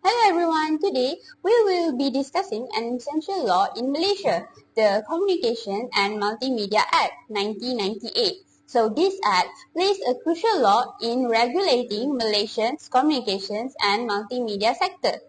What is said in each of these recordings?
Hello everyone, today we will be discussing an essential law in Malaysia, the Communication and Multimedia Act 1998. So this act plays a crucial role in regulating Malaysia's communications and multimedia sector.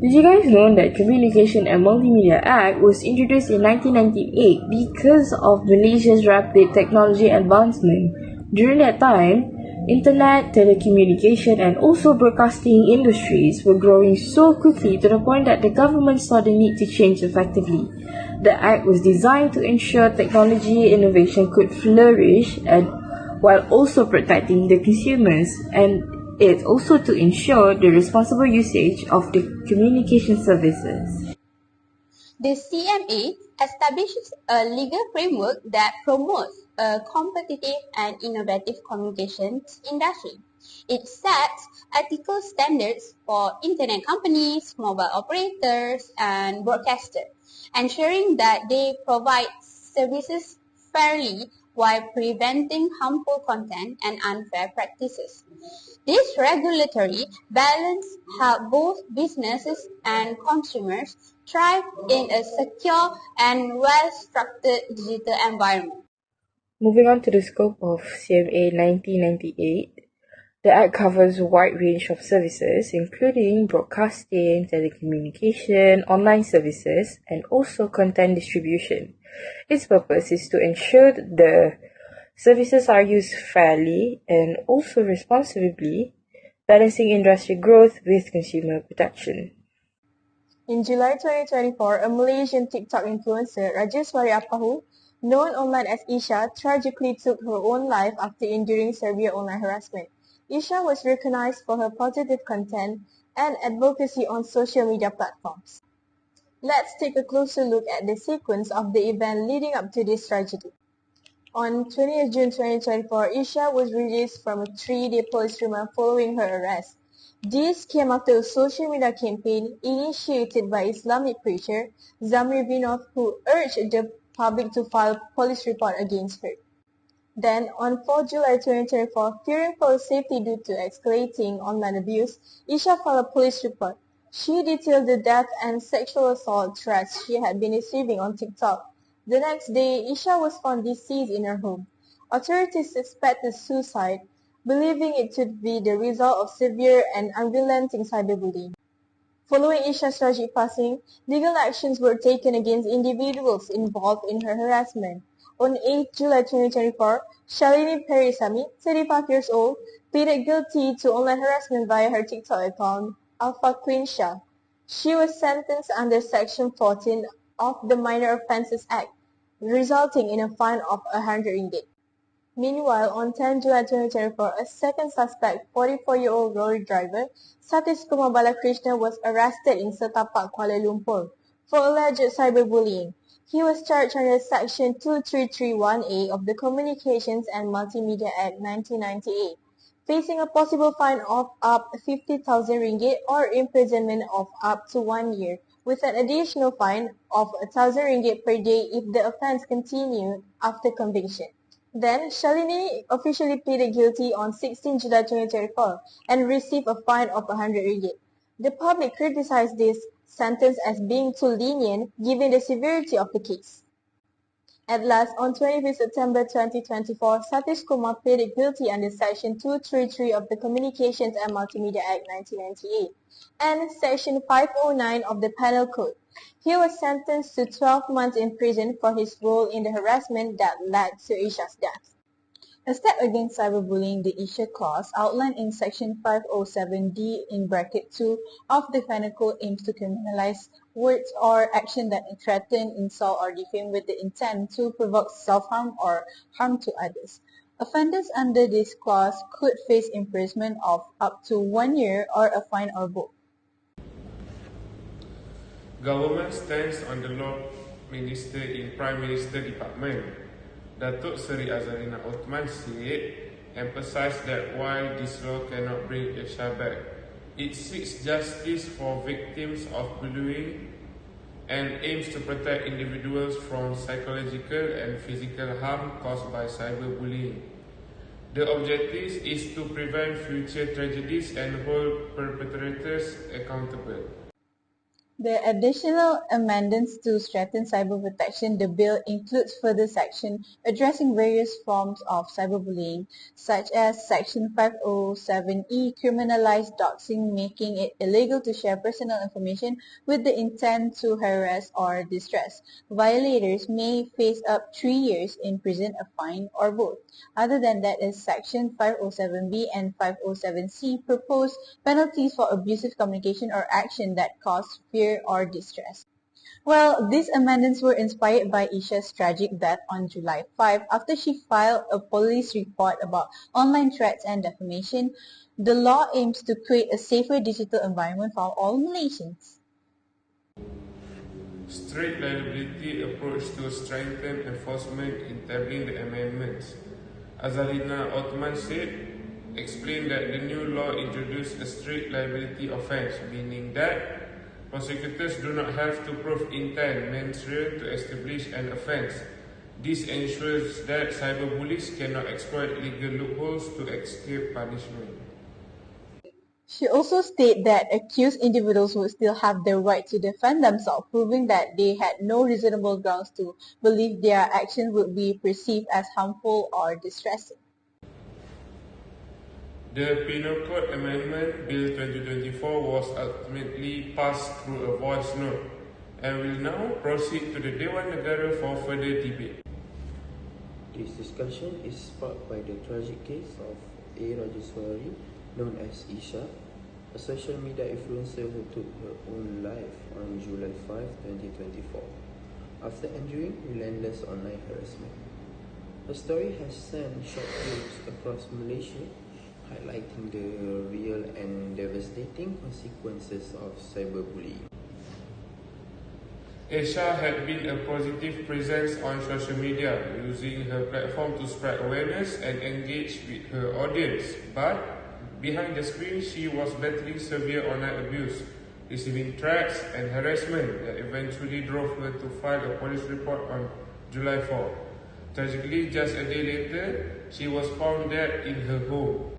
Did you guys know that Communication and Multimedia Act was introduced in 1998 because of Malaysia's rapid technology advancement? During that time, internet, telecommunication and also broadcasting industries were growing so quickly to the point that the government saw the need to change effectively. The act was designed to ensure technology innovation could flourish and while also protecting the consumers, and it's also to ensure the responsible usage of the communication services. The CMA establishes a legal framework that promotes a competitive and innovative communications industry. It sets ethical standards for internet companies, mobile operators, and broadcasters, ensuring that they provide services fairly while preventing harmful content and unfair practices. This regulatory balance helps both businesses and consumers thrive in a secure and well-structured digital environment. Moving on to the scope of CMA 1998, the Act covers a wide range of services, including broadcasting, telecommunication, online services, and also content distribution. Its purpose is to ensure that the services are used fairly and also responsibly, balancing industry growth with consumer protection. In July 2024, a Malaysian TikTok influencer, Rajaswari Apahu, known online as Isha, tragically took her own life after enduring severe online harassment. Isha was recognized for her positive content and advocacy on social media platforms. Let's take a closer look at the sequence of the event leading up to this tragedy. On 20th June 2024, Isha was released from a 3-day police remand following her arrest. This came after a social media campaign initiated by Islamic preacher Zamri Binov, who urged the public to file a police report against her. Then, on 4 July 2024, fearing for her safety due to escalating online abuse, Isha filed a police report. She detailed the death and sexual assault threats she had been receiving on TikTok. The next day, Isha was found deceased in her home. Authorities suspected suicide, believing it to be the result of severe and unrelenting cyberbullying. Following Isha's tragic passing, legal actions were taken against individuals involved in her harassment. On 8 July 2024, Shalini Perisami, 35 years old, pleaded guilty to online harassment via her TikTok account, Alpha Queen Shah. She was sentenced under Section 14 of the Minor Offences Act, resulting in a fine of 100 ringgit. Meanwhile, on 10 July 2024, a second suspect, 44-year-old lorry driver, Satish Kumar Balakrishna, was arrested in Setapak, Kuala Lumpur for alleged cyberbullying. He was charged under Section 2331A of the Communications and Multimedia Act 1998, facing a possible fine of up 50,000 ringgit or imprisonment of up to 1 year, with an additional fine of 1,000 ringgit per day if the offence continued after conviction. Then, Shalini officially pleaded guilty on 16 July 2024 and received a fine of 100 ringgit. The public criticized this sentence as being too lenient given the severity of the case. At last, on 25 September 2024, Satish Kumar pleaded guilty under Section 233 of the Communications and Multimedia Act 1998 and Section 509 of the Penal Code. He was sentenced to 12 months in prison for his role in the harassment that led to Isha's death. A step against cyberbullying, the Isha clause, outlined in Section 507D in bracket 2 of the Penal Code, aims to criminalize words or action that threaten, insult, or defame with the intent to provoke self-harm or harm to others. Offenders under this clause could face imprisonment of up to 1 year or a fine or both. Government stands on the Law Minister in Prime Minister Department. Datuk Seri Azalina Othman said, emphasized that while this law cannot bring Isha back, it seeks justice for victims of bullying and aims to protect individuals from psychological and physical harm caused by cyberbullying. The objective is to prevent future tragedies and hold perpetrators accountable. The additional amendments to strengthen cyber protection, the bill includes further section addressing various forms of cyberbullying, such as Section 507E criminalized doxing, making it illegal to share personal information with the intent to harass or distress. Violators may face up 3 years in prison, a fine, or both. Other than that is Section 507B and 507C propose penalties for abusive communication or action that cause fear or distress. Well, these amendments were inspired by Isha's tragic death on July 5 after she filed a police report about online threats and defamation. The law aims to create a safer digital environment for all Malaysians. Strict liability approach to strengthen enforcement in tabling the amendments. Azalina Othman said, explained that the new law introduced a strict liability offence, meaning that prosecutors do not have to prove intent menstrual to establish an offence. This ensures that cyberbullies cannot exploit legal loopholes to escape punishment. She also stated that accused individuals would still have the right to defend themselves, proving that they had no reasonable grounds to believe their actions would be perceived as harmful or distressing. The Penal Code Amendment Bill 2024 was ultimately passed through a voice note and will now proceed to the Dewan Negara for further debate. This discussion is sparked by the tragic case of A. Rajaswari, known as Isha, a social media influencer who took her own life on July 5, 2024, after enduring relentless online harassment. Her story has sent shockwaves across Malaysia, highlighting the real and devastating consequences of cyberbullying. Aisha had been a positive presence on social media, using her platform to spread awareness and engage with her audience. But behind the screen, she was battling severe online abuse, receiving threats and harassment that eventually drove her to file a police report on July 4. Tragically, just a day later, she was found dead in her home.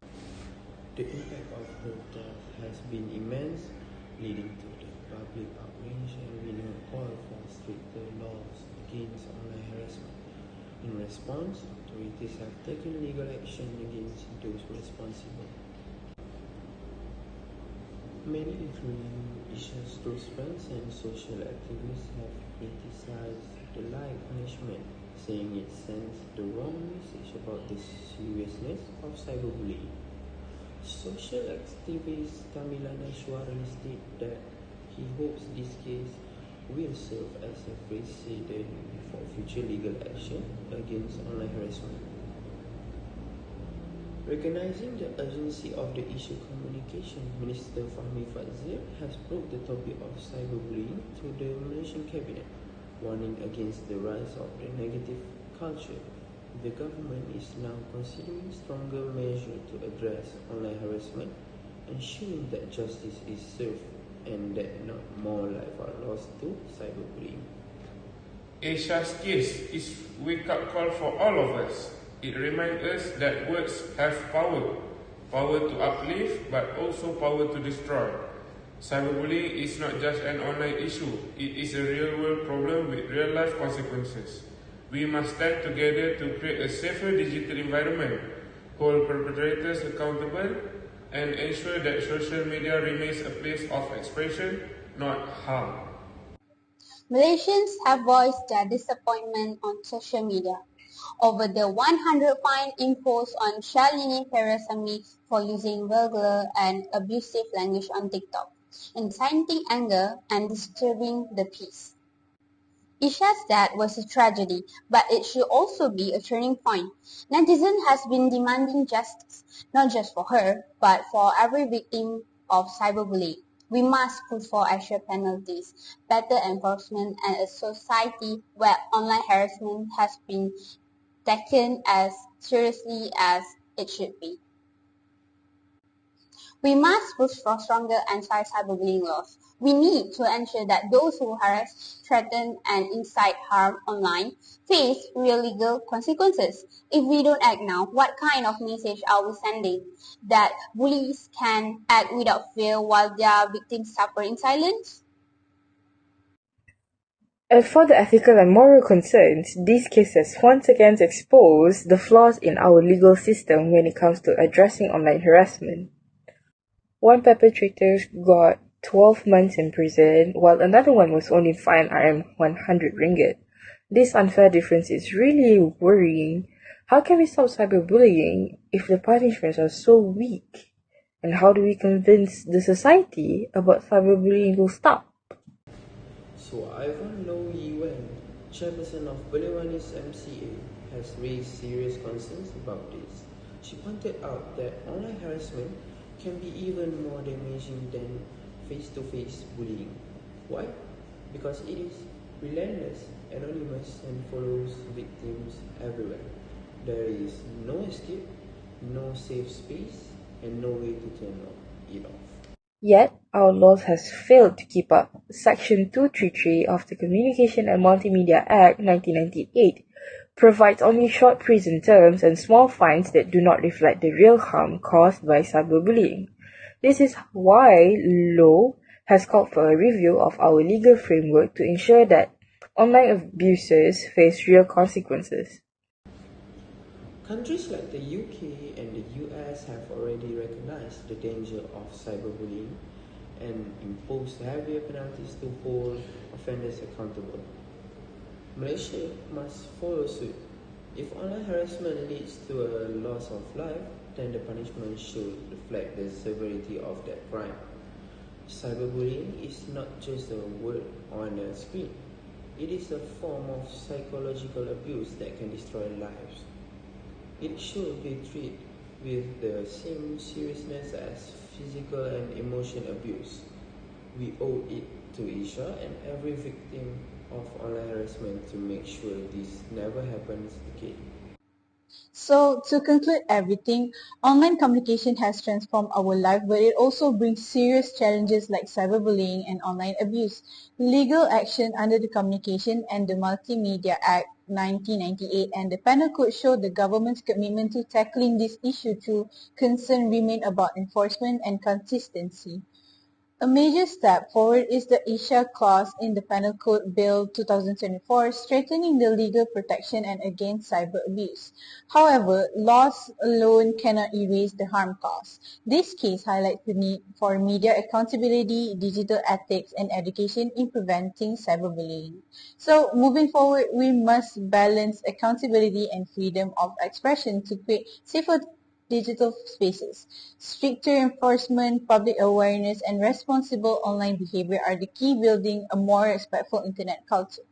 The impact of her death has been immense, leading to the public outrage and renewed call for stricter laws against online harassment. In response, authorities have taken legal action against those responsible. Many, including Isha's close friends and social activists, have criticized the light punishment, saying it sends the wrong message about the seriousness of cyberbullying. Social activist Kamilana Shwarali stated that he hopes this case will serve as a precedent for future legal action against online harassment. Recognizing the urgency of the issue, Communication Minister Fahmi Fadzil has brought the topic of cyberbullying to the Malaysian Cabinet, warning against the rise of the negative culture. The government is now considering stronger measures to address online harassment, ensuring that justice is served and that not more lives are lost to cyberbullying. Aisha's case is a wake-up call for all of us. It reminds us that words have power, power to uplift, but also power to destroy. Cyberbullying is not just an online issue, it is a real-world problem with real-life consequences. We must stand together to create a safer digital environment, hold perpetrators accountable, and ensure that social media remains a place of expression, not harm. Malaysians have voiced their disappointment on social media over the 100 fine imposed on Shalini Perasamy for using vulgar and abusive language on TikTok, inciting anger and disturbing the peace. Isha's death was a tragedy, but it should also be a turning point. Netizens has been demanding justice, not just for her, but for every victim of cyberbullying. We must push for extra penalties, better enforcement, and a society where online harassment has been taken as seriously as it should be. We must push for stronger anti-cyberbullying laws. We need to ensure that those who harass, threaten, and incite harm online face real legal consequences. If we don't act now, what kind of message are we sending? That bullies can act without fear while their victims suffer in silence? As for the ethical and moral concerns, these cases once again expose the flaws in our legal system when it comes to addressing online harassment. One perpetrator got 12 months in prison, while another one was only fined Rm 100 ringgit. This unfair difference is really worrying. How can we stop cyberbullying if the punishments are so weak? And how do we convince the society about cyberbullying will stop? So Ivan Low Yiwen, chairperson of Balewanis MCA, has raised serious concerns about this. She pointed out that online harassment can be even more damaging than face-to-face bullying. Why? Because it is relentless, anonymous, and follows victims everywhere. There is no escape, no safe space, and no way to turn it off. Yet, our laws has failed to keep up. Section 233 of the Communication and Multimedia Act 1998 provides only short prison terms and small fines that do not reflect the real harm caused by cyberbullying. This is why law has called for a review of our legal framework to ensure that online abusers face real consequences. Countries like the UK and the US have already recognized the danger of cyberbullying and imposed heavier penalties to hold offenders accountable. Malaysia must follow suit. If online harassment leads to a loss of life, then the punishment should reflect the severity of that crime. Cyberbullying is not just a word on a screen. It is a form of psychological abuse that can destroy lives. It should be treated with the same seriousness as physical and emotional abuse. We owe it to Isha and every victim of online harassment to make sure this never happens again. So, to conclude everything, online communication has transformed our life, but it also brings serious challenges like cyberbullying and online abuse. Legal action under the Communication and the Multimedia Act 1998 and the Penal Code show the government's commitment to tackling this issue through concern remain about enforcement and consistency. A major step forward is the Isha clause in the Penal Code Bill 2024, strengthening the legal protection and against cyber abuse. However, laws alone cannot erase the harm caused. This case highlights the need for media accountability, digital ethics, and education in preventing cyberbullying. So, moving forward, we must balance accountability and freedom of expression to create safer digital spaces. Stricter enforcement, public awareness, and responsible online behavior are the key building a more respectful internet culture.